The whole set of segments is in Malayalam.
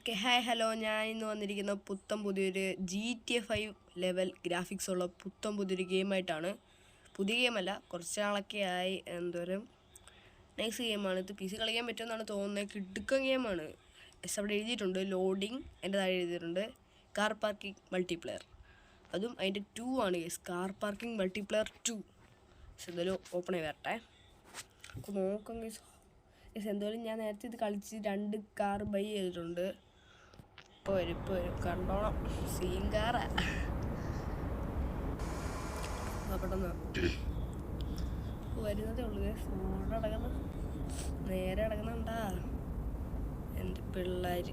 ഓക്കെ ഹായ് ഹലോ, ഞാൻ ഇന്ന് വന്നിരിക്കുന്ന പുതിയൊരു GTA 5 ലെവൽ ഗ്രാഫിക്സ് ഉള്ള പുതിയൊരു ഗെയിമായിട്ടാണ്. പുതിയ ഗെയിമല്ല, കുറച്ച് നാളൊക്കെ ആയി. എന്തോരം നൈസ് ഗെയിമാണ് ഇത്. PC കളിക്കാൻ പറ്റുമെന്നാണ് തോന്നുന്നത്. കിടുക്കൻ ഗെയിമാണ്. അവിടെ എഴുതിയിട്ടുണ്ട് ലോഡിങ്, എൻ്റെ താഴെ എഴുതിയിട്ടുണ്ട് കാർ പാർക്കിംഗ് മൾട്ടിപ്ലെയർ. അതും അതിൻ്റെ 2 ആണ് ഗൈസ്, കാർ പാർക്കിംഗ് മൾട്ടിപ്ലെയർ 2. എന്തായാലും ഓപ്പൺ ആയി വരട്ടെ, നമുക്ക് നോക്കാം ഗൈസ്. എന്തായാലും ഞാൻ നേരത്തെ ഇത് കളിച്ച് 2 കാർ ബൈ ചെയ്തിട്ടുണ്ട്. ഇപ്പോൾ വരും കണ്ടോണം. സീൻ കാറാ. പെട്ടെന്ന് വരുന്നതേ ഉള്ളൂ. അവിടെ അടങ്ങുന്ന നേരെ അടങ്ങുന്നുണ്ടാ എൻ്റെ പിള്ളേർ.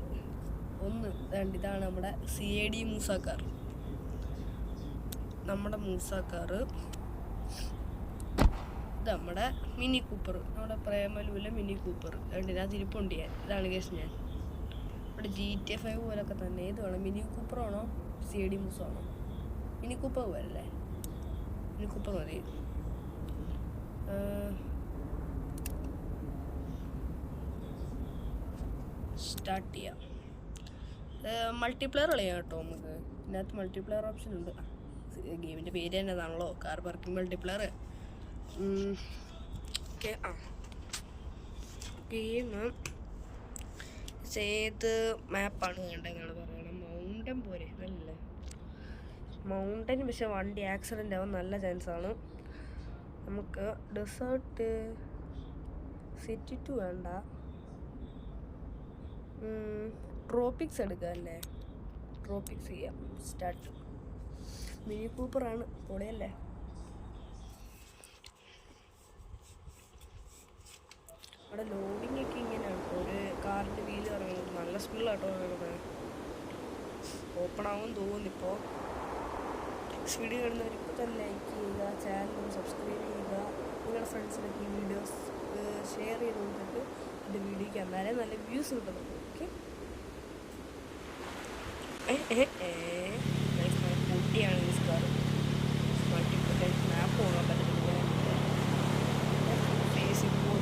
ഇതാണ് നമ്മുടെ CID മൂസാക്കാർ. നമ്മുടെ മൂസാക്കാർ ഇത് നമ്മുടെ മിനി കൂപ്പർ, നമ്മുടെ പ്രേമലൂലെ മിനി കൂപ്പർ. ഇതിനകത്ത് ഇരിപ്പുണ്ട് ഞാൻ. ഇതാണ് കേസ് ഞാൻ. ഇവിടെ GTA 5 പോലൊക്കെ തന്നെ. ഏത് വേണം, മിനി കൂപ്പറാണോ CID മൂസാണോ? മിനി കൂപ്പർ പോലല്ലേ, മിനി കൂപ്പർ മതി. സ്റ്റാർട്ട് ചെയ്യാം. മൾട്ടിപ്ലെയർ കളിയാം കേട്ടോ നമുക്ക്. ഇതിനകത്ത് മൾട്ടിപ്ലെയർ ഓപ്ഷൻ ഉണ്ട്. ഗെയിമിൻ്റെ പേര് തന്നെ അതാണല്ലോ, കാർ പാർക്കിംഗ് മൾട്ടിപ്ലെയർ. ഗെയിം ഏത് മാപ്പാണ് വേണ്ടത് എന്നാണ് പറയണം. മൗണ്ടൻ പോരെ, നല്ലല്ലേ മൗണ്ടൻ. പക്ഷെ വണ്ടി ആക്സിഡൻ്റ് ആവാൻ നല്ല ചാൻസാണ്. നമുക്ക് ഡെസേർട്ട് സിറ്റി 2 വേണ്ട, ട്രോപ്പിക്സ് എടുക്കുക അല്ലേ. ട്രോപ്പിക്സ് ചെയ്യാം. സ്റ്റാർട്ട്. മിനി കൂപ്പറാണ്, പൊളിയല്ലേ. അവിടെ ലോഡിങ് ഒക്കെ ഇങ്ങനെയാണ്. ഒരു കാറിൻ്റെ വീല് ഇറങ്ങുന്നത് നല്ല സ്പീഡിലാട്ടോ നടക്കുന്നത്. ഓപ്പൺ ആവുമെന്ന് തോന്നുന്നിപ്പോൾ. വീഡിയോ കാണുന്നവർ ഇപ്പോൾ തന്നെ ലൈക്ക് ചെയ്യുക, ചാനൽ സബ്സ്ക്രൈബ് ചെയ്യുക, നിങ്ങളുടെ ഫ്രണ്ട്സിനൊക്കെ ഈ വീഡിയോസ് ഷെയർ ചെയ്ത് കൊടുത്തിട്ട് എൻ്റെ വീഡിയോയ്ക്ക് എന്നാലേ നല്ല വ്യൂസ് കിട്ടുന്നുള്ളൂ. ഓക്കെ, പൊട്ടിയാണ് ഈ സ്കാർ. മൾട്ടിപ്ലൈ മാപ്പ് പോകാൻ പറ്റുന്നില്ല. ഫേസ് ഇപ്പോൾ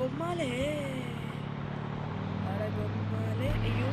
ഗൊമ്മാലേ, ഗൊമ്മാലേ. അയ്യോ